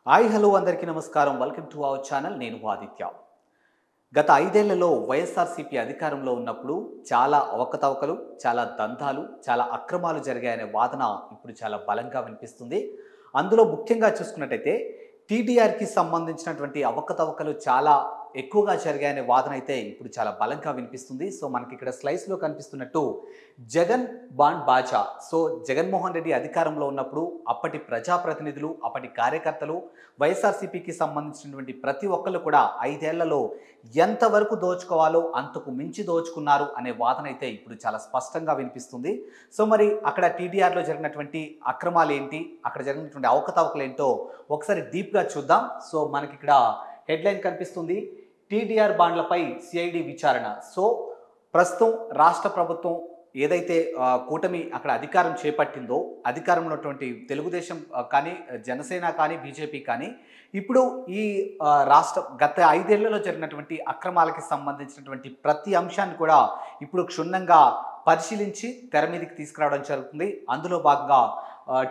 Hi hello అందరికీ నమస్కారం. Welcome to our channel. నేను ఆదిత్య. గత 5 ఏళ్లలో వైఎస్ఆర్సీపీ అధికారంలో ఉన్నప్పుడు చాలా అవకతవకలు, చాలా దందాలు, చాలా అక్రమాలు జరిగాయనే వాదన ఇప్పుడు చాలా బలంగా వినిపిస్తుంది. అందులో ముఖ్యంగా చూసుకున్నట్టయితే టీడీఆర్కి సంబంధించినటువంటి అవకతవకలు చాలా ఎక్కువగా జరిగాయనే వాదన అయితే ఇప్పుడు చాలా బలంగా వినిపిస్తుంది. సో మనకి ఇక్కడ స్లైడ్స్లో కనిపిస్తున్నట్టు జగన్ బాండ్ బాజా. సో జగన్మోహన్ రెడ్డి అధికారంలో ఉన్నప్పుడు అప్పటి ప్రజాప్రతినిధులు, అప్పటి కార్యకర్తలు, వైఎస్ఆర్సీపీకి సంబంధించినటువంటి ప్రతి ఒక్కళ్ళు కూడా 5 ఏళ్లలో ఎంతవరకు దోచుకోవాలో అంతకు మించి దోచుకున్నారు అనే వాదన అయితే ఇప్పుడు చాలా స్పష్టంగా వినిపిస్తుంది. సో మరి అక్కడ టీడీఆర్లో జరిగినటువంటి అక్రమాలు ఏంటి, అక్కడ జరిగినటువంటి అవకతవకలు ఏంటో ఒకసారి డీప్గా చూద్దాం. సో మనకి ఇక్కడ హెడ్లైన్ కనిపిస్తుంది, టీడీఆర్ బాండ్లపై సిఐడి విచారణ. సో ప్రస్తుతం రాష్ట్ర ప్రభుత్వం ఏదైతే కూటమి అక్కడ అధికారం చేపట్టిందో, అధికారంలో ఉన్నటువంటి తెలుగుదేశం కానీ, జనసేన కానీ, బీజేపీ కానీ ఇప్పుడు ఈ గత 5 ఏళ్లలో జరిగినటువంటి అక్రమాలకి సంబంధించినటువంటి ప్రతి అంశాన్ని కూడా ఇప్పుడు క్షుణ్ణంగా పరిశీలించి తెర మీదకి తీసుకురావడం జరుగుతుంది. అందులో భాగంగా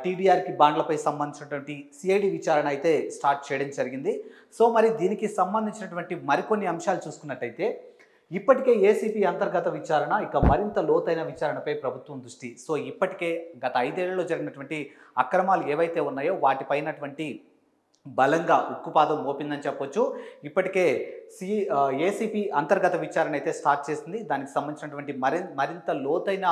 టీడీఆర్కి బాండ్లపై సంబంధించినటువంటి సిఐడి విచారణ అయితే స్టార్ట్ చేయడం జరిగింది. సో మరి దీనికి సంబంధించినటువంటి మరికొన్ని అంశాలు చూసుకున్నట్టయితే ఇప్పటికే ఏసీపీ అంతర్గత విచారణ, ఇక మరింత లోతైన విచారణపై ప్రభుత్వం దృష్టి. సో ఇప్పటికే గత 5 ఏళ్లలో జరిగినటువంటి అక్రమాలు ఏవైతే ఉన్నాయో వాటిపైనటువంటి బలంగా ఉక్కుపాదం మోపిందని చెప్పొచ్చు. ఇప్పటికే ఏసీపీ అంతర్గత విచారణ అయితే స్టార్ట్ చేసింది. దానికి సంబంధించినటువంటి మరింత లోతైన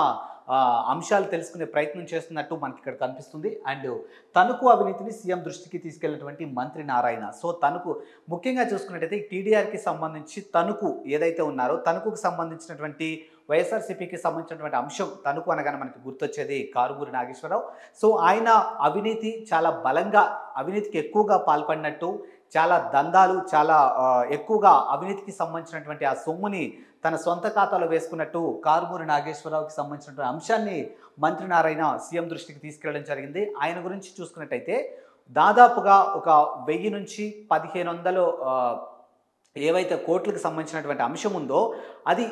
అంశాలు తెలుసుకునే ప్రయత్నం చేస్తున్నట్టు మనకి ఇక్కడ కనిపిస్తుంది. అండ్ తణుకు అవినీతిని సీఎం దృష్టికి తీసుకెళ్లినటువంటి మంత్రి నారాయణ. సో తణుకు ముఖ్యంగా చూసుకున్నట్టయితే టీడీఆర్కి సంబంధించి తణుకు ఏదైతే ఉన్నారో తణుకుకు సంబంధించినటువంటి వైఎస్ఆర్సీపీకి సంబంధించినటువంటి అంశం, తణుకు అనగానే మనకి గుర్తొచ్చేది కారుమూరి నాగేశ్వరరావు. సో ఆయన అవినీతి చాలా బలంగా, అవినీతికి ఎక్కువగా పాల్పడినట్టు, చాలా దందాలు, చాలా ఎక్కువగా అవినీతికి సంబంధించినటువంటి ఆ సొమ్ముని తన సొంత ఖాతాలో వేసుకున్నట్టు కారుమూరి నాగేశ్వరరావుకి సంబంధించినటువంటి అంశాన్ని మంత్రి నారాయణ సీఎం దృష్టికి తీసుకెళ్లడం జరిగింది. ఆయన గురించి చూసుకున్నట్టయితే దాదాపుగా ఒక 1000 నుంచి 1500 ఏవైతే కోట్లకు సంబంధించినటువంటి అంశం ఉందో అది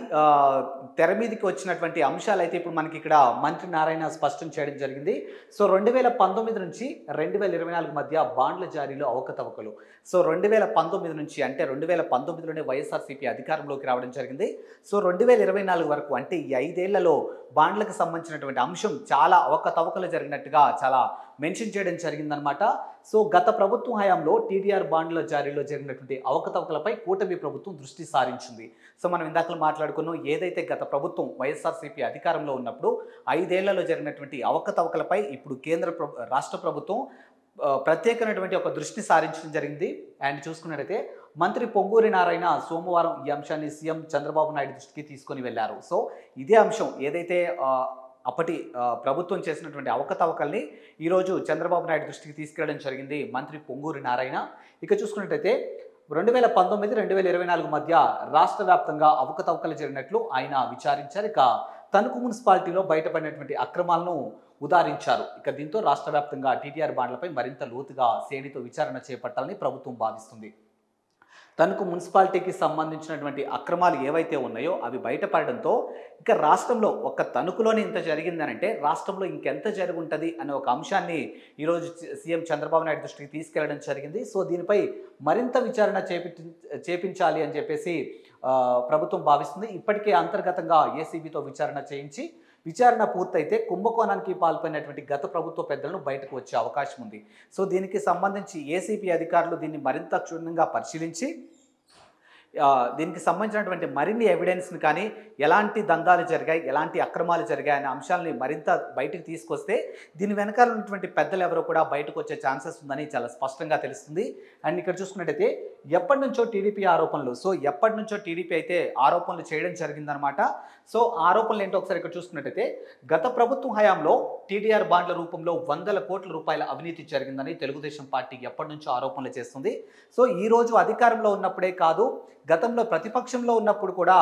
తెర మీదకి వచ్చినటువంటి అంశాలు అయితే ఇప్పుడు మనకి ఇక్కడ మంత్రి నారాయణ స్పష్టం చేయడం జరిగింది. సో 2019 నుంచి 2024 మధ్య బాండ్ల జారీలో అవకతవకలు. సో 2019 నుంచి అంటే 2019లోనే వైఎస్ఆర్సీపీ అధికారంలోకి రావడం జరిగింది. సో 2024 వరకు అంటే ఈ 5 ఏళ్లలో బాండ్లకు సంబంధించినటువంటి అంశం చాలా అవకతవకలు జరిగినట్టుగా చాలా మెన్షన్ చేయడం జరిగిందనమాట. సో గత ప్రభుత్వం హయాంలో టీడీఆర్ బాండ్ల జారీలో జరిగినటువంటి అవకతవకలపై కూటమి ప్రభుత్వం దృష్టి సారించింది. సో మనం ఇందాక మాట్లాడుకున్నాం, ఏదైతే గత ప్రభుత్వం వైఎస్ఆర్సీపీ అధికారంలో ఉన్నప్పుడు 5 ఏళ్లలో జరిగినటువంటి అవకతవకలపై ఇప్పుడు రాష్ట్ర ప్రభుత్వం ప్రత్యేకమైనటువంటి ఒక దృష్టి సారించడం జరిగింది. అండ్ చూసుకున్నట్టయితే మంత్రి పొంగూరి నారాయణ సోమవారం ఈ అంశాన్ని సీఎం చంద్రబాబు నాయుడు దృష్టికి తీసుకొని వెళ్లారు. సో ఇదే అంశం ఏదైతే అప్పటి ప్రభుత్వం చేసినటువంటి అవకతవకల్ని ఈరోజు చంద్రబాబు నాయుడు దృష్టికి తీసుకెళ్లడం జరిగింది మంత్రి పొంగూరి నారాయణ. ఇక చూసుకున్నట్టయితే 2019, 2024 మధ్య రాష్ట్ర వ్యాప్తంగా అవకతవకలు జరిగినట్లు ఆయన విచారించారు. ఇక తణుకు మున్సిపాలిటీలో బయటపడినటువంటి అక్రమాలను ఉదాహరించారు. ఇక దీంతో రాష్ట్ర వ్యాప్తంగా టీడీఆర్ బాండ్లపై మరింత లోతుగా శ్రేణితో విచారణ చేపట్టాలని ప్రభుత్వం భావిస్తుంది. తణుకు మున్సిపాలిటీకి సంబంధించినటువంటి అక్రమాలు ఏవైతే ఉన్నాయో అవి బయటపడడంతో ఇక రాష్ట్రంలో ఒక్క తణుకులోనే ఇంత జరిగిందనంటే రాష్ట్రంలో ఇంకెంత జరుగుంటుంది అనే ఒక అంశాన్ని ఈరోజు సీఎం చంద్రబాబు నాయుడు దృష్టికి తీసుకెళ్లడం జరిగింది. సో దీనిపై మరింత విచారణ చేపించాలి అని చెప్పేసి ప్రభుత్వం భావిస్తుంది. ఇప్పటికే అంతర్గతంగా ఏసీబీతో విచారణ చేయించి విచారణ పూర్తయితే కుంభకోణానికి పాల్పడినటువంటి గత ప్రభుత్వ పెద్దలను బయటకు వచ్చే అవకాశం ఉంది. సో దీనికి సంబంధించి ఏసీబీ అధికారులు దీన్ని మరింత క్షుణ్ణంగా పరిశీలించి దీనికి సంబంధించినటువంటి మరిన్ని ఎవిడెన్స్ని కానీ ఎలాంటి దందాలు జరిగాయి, ఎలాంటి అక్రమాలు జరిగాయి అనే అంశాలని మరింత బయటకు తీసుకొస్తే దీని వెనకాల ఉన్నటువంటి పెద్దలు ఎవరో కూడా బయటకు వచ్చే ఛాన్సెస్ ఉందని చాలా స్పష్టంగా తెలుస్తుంది. అండ్ ఇక్కడ చూసుకున్నట్టయితే ఎప్పటి నుంచో టీడీపీ ఆరోపణలు, సో ఎప్పటి నుంచో టీడీపీ అయితే ఆరోపణలు చేయడం జరిగిందనమాట. సో ఆరోపణలు ఏంటో ఒకసారి ఇక్కడ చూసుకున్నట్టయితే గత ప్రభుత్వం హయాంలో టీడీఆర్ బాండ్ల రూపంలో 100 కోట్ల రూపాయల అవినీతి జరిగిందని తెలుగుదేశం పార్టీ ఎప్పటి నుంచో ఆరోపణలు చేస్తుంది. సో ఈ రోజు అధికారంలో ఉన్నప్పుడే కాదు, గతంలో ప్రతిపక్షంలో ఉన్నప్పుడు కూడా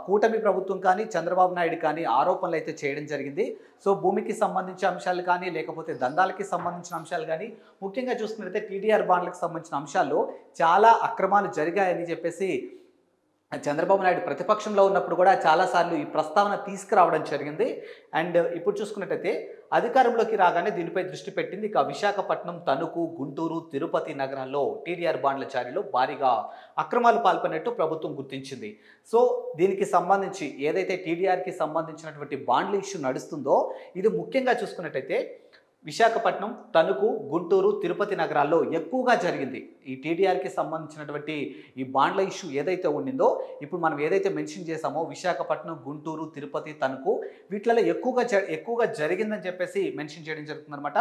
కూటమి ప్రభుత్వం కానీ చంద్రబాబు నాయుడు కానీ ఆరోపణలు అయితే చేయడం జరిగింది. సో భూమికి సంబంధించిన అంశాలు కానీ లేకపోతే దందాలకి సంబంధించిన అంశాలు కానీ ముఖ్యంగా చూసుకున్నట్లయితే టీడీఆర్ బాండ్లకు సంబంధించిన అంశాల్లో చాలా అక్రమాలు జరిగాయని చెప్పేసి చంద్రబాబు నాయుడు ప్రతిపక్షంలో ఉన్నప్పుడు కూడా చాలాసార్లు ఈ ప్రస్తావన తీసుకురావడం జరిగింది. అండ్ ఇప్పుడు చూసుకున్నట్టయితే అధికారంలోకి రాగానే దీనిపై దృష్టి పెట్టింది. ఇక విశాఖపట్నం, తణుకు, గుంటూరు, తిరుపతి నగరాల్లో టీడీఆర్ బాండ్ల జారీలో భారీగా అక్రమాలు పాల్పడినట్టు ప్రభుత్వం గుర్తించింది. సో దీనికి సంబంధించి ఏదైతే టీడీఆర్కి సంబంధించినటువంటి బాండ్ల ఇష్యూ నడుస్తుందో ఇది ముఖ్యంగా చూసుకున్నట్టయితే విశాఖపట్నం, తణుకు, గుంటూరు, తిరుపతి నగరాల్లో ఎక్కువగా జరిగింది. ఈ టీడీఆర్కి సంబంధించినటువంటి ఈ బాండ్ల ఇష్యూ ఏదైతే ఉండిందో ఇప్పుడు మనం ఏదైతే మెన్షన్ చేసామో విశాఖపట్నం, గుంటూరు, తిరుపతి, తణుకు వీటిలలో ఎక్కువగా జరిగిందని చెప్పేసి మెన్షన్ చేయడం జరుగుతుందన్నమాట.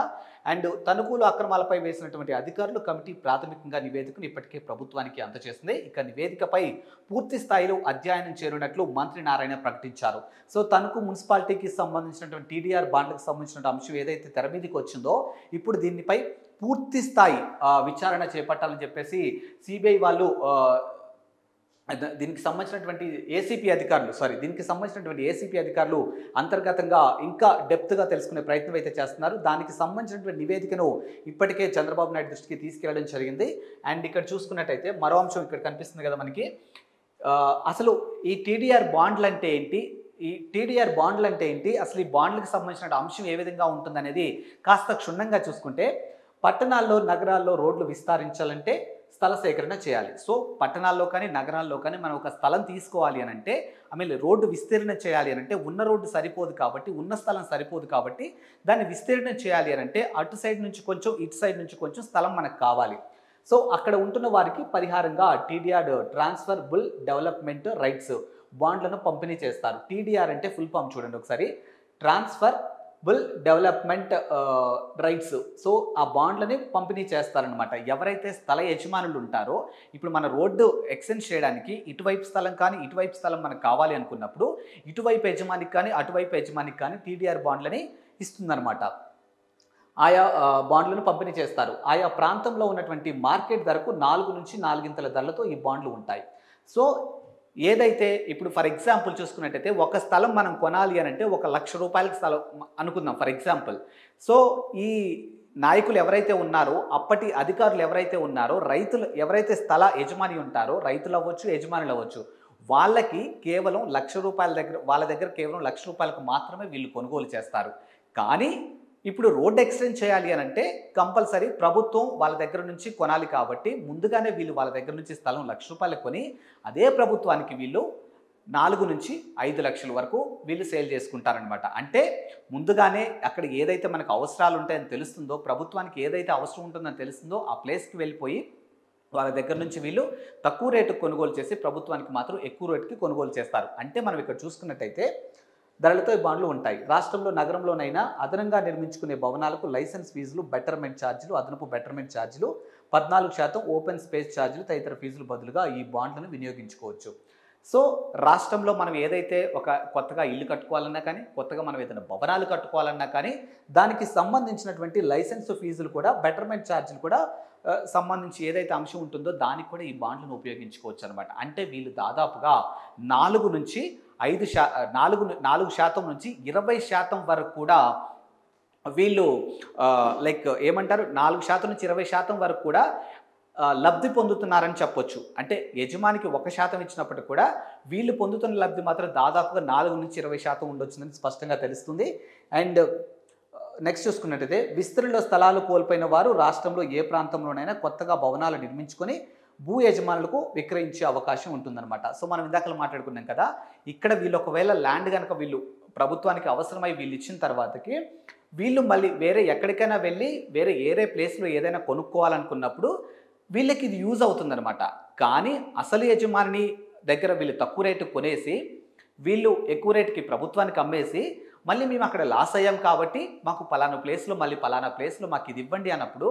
అండ్ తణుకులో అక్రమాలపై వేసినటువంటి అధికారులు కమిటీ ప్రాథమికంగా నివేదికను ఇప్పటికే ప్రభుత్వానికి అందజేసింది. ఇక నివేదికపై పూర్తి స్థాయిలో అధ్యయనం చేరినట్లు మంత్రి నారాయణ ప్రకటించారు. సో తణుకు మున్సిపాలిటీకి సంబంధించినటువంటి టీడీఆర్ బాండ్లకు సంబంధించిన అంశం ఏదైతే తెర మీదకి వచ్చిందో ఇప్పుడు దీనిపై పూర్తి స్థాయి విచారణ చేపట్టాలని చెప్పేసి సిబిఐ వాళ్ళు దీనికి సంబంధించినటువంటి ఏసీపీ అధికారులు అంతర్గతంగా ఇంకా డెప్త్గా తెలుసుకునే ప్రయత్నం అయితే చేస్తున్నారు. దానికి సంబంధించినటువంటి నివేదికను ఇప్పటికే చంద్రబాబు నాయుడు దృష్టికి తీసుకెళ్లడం జరిగింది. అండ్ ఇక్కడ చూసుకున్నట్టయితే మరో అంశం ఇక్కడ కనిపిస్తుంది కదా మనకి. అసలు ఈ టీడీఆర్ బాండ్లు అంటే ఏంటి, అసలు ఈ బాండ్లకు సంబంధించిన అంశం ఏ విధంగా ఉంటుందనేది కాస్త క్షుణ్ణంగా చూసుకుంటే పట్టణాల్లో, నగరాల్లో రోడ్లు విస్తరించాలంటే స్థల సేకరణ చేయాలి. సో పట్టణాల్లో కానీ నగరాల్లో కానీ మనం ఒక స్థలం తీసుకోవాలి అని అంటే రోడ్డు విస్తీర్ణ చేయాలి అని అంటే ఉన్న రోడ్డు సరిపోదు కాబట్టి, ఉన్న స్థలం సరిపోదు కాబట్టి దాన్ని విస్తీర్ణం చేయాలి అని అంటే అటు సైడ్ నుంచి కొంచెం, ఇటు సైడ్ నుంచి కొంచెం స్థలం మనకు కావాలి. సో అక్కడ ఉంటున్న వారికి పరిహారంగా టీడీఆర్ ట్రాన్స్ఫరబుల్ డెవలప్మెంట్ రైట్స్ బాండ్లను పంపిణీ చేస్తారు. టీడీఆర్ అంటే ఫుల్ ఫామ్ చూడండి ఒకసారి, ట్రాన్స్ఫరబుల్ డెవలప్మెంట్ రైట్స్. సో ఆ బాండ్లని పంపిణీ చేస్తారనమాట. ఎవరైతే స్థల యజమానులు ఉంటారో ఇప్పుడు మన రోడ్డు ఎక్స్టెండ్ చేయడానికి ఇటువైపు స్థలం కానీ ఇటువైపు స్థలం మనకు కావాలి అనుకున్నప్పుడు ఇటువైపు యజమానికి కానీ అటువైపు యజమానికి కానీ టీడీఆర్ బాండ్లని ఇస్తుందన్నమాట. ఆయా బాండ్లను పంపిణీ చేస్తారు. ఆయా ప్రాంతంలో ఉన్నటువంటి మార్కెట్ ధరకు 4 నుంచి 4 ధరలతో ఈ బాండ్లు ఉంటాయి. సో ఏదైతే ఇప్పుడు ఫర్ ఎగ్జాంపుల్ చూసుకున్నట్టయితే ఒక స్థలం మనం కొనాలి అని అంటే 1,00,000 రూపాయలకి స్థలం అనుకుందాం ఫర్ ఎగ్జాంపుల్. సో ఈ నాయకులు ఎవరైతే ఉన్నారో, అప్పటి అధికారులు ఎవరైతే ఉన్నారో, రైతులు ఎవరైతే స్థల యజమాని ఉంటారో, రైతులు అవ్వచ్చు, యజమానులు అవ్వచ్చు, వాళ్ళకి కేవలం 1,00,000 రూపాయల దగ్గర, వాళ్ళ దగ్గర కేవలం 1,00,000 రూపాయలకు మాత్రమే వీళ్ళు కొనుగోలు చేస్తారు. కానీ ఇప్పుడు రోడ్ ఎక్స్టెండ్ చేయాలి అని అంటే కంపల్సరీ ప్రభుత్వం వాళ్ళ దగ్గర నుంచి కొనాలి కాబట్టి ముందుగానే వీళ్ళు వాళ్ళ దగ్గర నుంచి స్థలం 1,00,000 రూపాయలకు కొని అదే ప్రభుత్వానికి వీళ్ళు 4 నుంచి 5 లక్షల వరకు వీళ్ళు సేల్ చేసుకుంటారనమాట. అంటే ముందుగానే అక్కడ ఏదైతే మనకు అవసరాలు ఉంటాయని తెలుస్తుందో, ప్రభుత్వానికి ఏదైతే అవసరం ఉంటుందని తెలుస్తుందో ఆ ప్లేస్కి వెళ్ళిపోయి వాళ్ళ దగ్గర నుంచి వీళ్ళు తక్కువ రేటుకు కొనుగోలు చేసి ప్రభుత్వానికి మాత్రం ఎక్కువ రేటుకి కొనుగోలు చేస్తారు. అంటే మనం ఇక్కడ చూసుకున్నట్టయితే ధరలతో ఈ బాండ్లు ఉంటాయి. రాష్ట్రంలో, నగరంలోనైనా అదనంగా నిర్మించుకునే భవనాలకు లైసెన్స్ ఫీజులు, బెటర్మెంట్ ఛార్జీలు, అదనపు బెటర్మెంట్ ఛార్జీలు, 14% ఓపెన్ స్పేస్ ఛార్జీలు తదితర ఫీజుల బదులుగా ఈ బాండ్లను వినియోగించుకోవచ్చు. సో రాష్ట్రంలో మనం ఏదైతే ఒక కొత్తగా ఇల్లు కట్టుకోవాలన్నా కానీ, కొత్తగా మనం ఏదైనా భవనాలు కట్టుకోవాలన్నా కానీ దానికి సంబంధించినటువంటి లైసెన్స్ ఫీజులు కూడా, బెటర్మెంట్ ఛార్జీలు కూడా సంబంధించి ఏదైతే అంశం ఉంటుందో దానికి కూడా ఈ బాండ్లను ఉపయోగించుకోవచ్చు అనమాట. అంటే వీళ్ళు దాదాపుగా 4 నుంచి 4% నుంచి 20% వరకు కూడా వీళ్ళు ఏమంటారు 4% నుంచి 20% వరకు కూడా లబ్ధి పొందుతున్నారని చెప్పొచ్చు. అంటే యజమానికి 1% ఇచ్చినప్పటికీ కూడా వీళ్ళు పొందుతున్న లబ్ధి మాత్రం దాదాపుగా 4 నుంచి 20% ఉండొచ్చునని స్పష్టంగా తెలుస్తుంది. అండ్ నెక్స్ట్ చూసుకున్నట్టయితే విస్తరణలో స్థలాలు కోల్పోయిన వారు రాష్ట్రంలో ఏ ప్రాంతంలోనైనా కొత్తగా భవనాలు నిర్మించుకొని భూ యజమానులకు విక్రయించే అవకాశం ఉంటుందన్నమాట. సో మనం ఇందాక మాట్లాడుకున్నాం కదా, ఇక్కడ వీళ్ళు ఒకవేళ ల్యాండ్ కనుక వీళ్ళు ప్రభుత్వానికి అవసరమై వీళ్ళు ఇచ్చిన తర్వాతకి వీళ్ళు మళ్ళీ వేరే ఎక్కడికైనా వెళ్ళి వేరే ప్లేస్లో ఏదైనా కొనుక్కోవాలనుకున్నప్పుడు వీళ్ళకి ఇది యూజ్ అవుతుందన్నమాట. కానీ అసలు యజమాని దగ్గర వీళ్ళు తక్కువ రేటుకు కొనేసి వీళ్ళు ఎక్కువ రేటుకి ప్రభుత్వానికి అమ్మేసి మళ్ళీ మేము అక్కడ లాస్ అయ్యాం కాబట్టి మాకు పలానా ప్లేస్లో మాకు ఇది ఇవ్వండి అన్నప్పుడు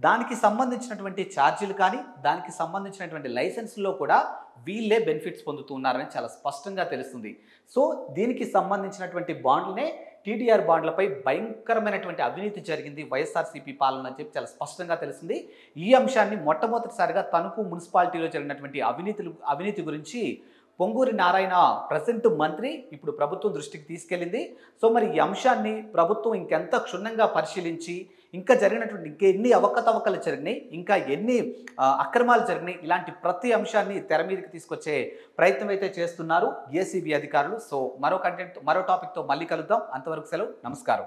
దానికి సంబంధించినటువంటి ఛార్జీలు కానీ దానికి సంబంధించినటువంటి లైసెన్స్లో కూడా వీళ్ళే బెనిఫిట్స్ పొందుతున్నారని చాలా స్పష్టంగా తెలుస్తుంది. సో దీనికి సంబంధించినటువంటి బాండ్లనే టీడీఆర్ బాండ్లపై భయంకరమైనటువంటి అవినీతి జరిగింది వైఎస్ఆర్సీపీ పాలన అని చెప్పి చాలా స్పష్టంగా తెలిసింది. ఈ అంశాన్ని మొట్టమొదటిసారిగా తణుకు మున్సిపాలిటీలో జరిగినటువంటి అవినీతి గురించి పొంగూరి నారాయణ ప్రెజెంట్ మంత్రి ఇప్పుడు ప్రభుత్వం దృష్టికి తీసుకెళ్లింది. సో మరి ఈ అంశాన్ని ప్రభుత్వం ఇంకెంత క్షుణ్ణంగా పరిశీలించి ఇంకా జరిగినటువంటి ఇంకా ఎన్ని అవకతవకలు జరిగినాయి, ఇంకా ఎన్ని అక్రమాలు జరిగినాయి, ఇలాంటి ప్రతి అంశాన్ని తెర మీదకి తీసుకొచ్చే ప్రయత్నం అయితే చేస్తున్నారు ఏసీబీ అధికారులు. సో మరో టాపిక్తో మళ్ళీ కలుద్దాం. అంతవరకు సెలవు, నమస్కారం.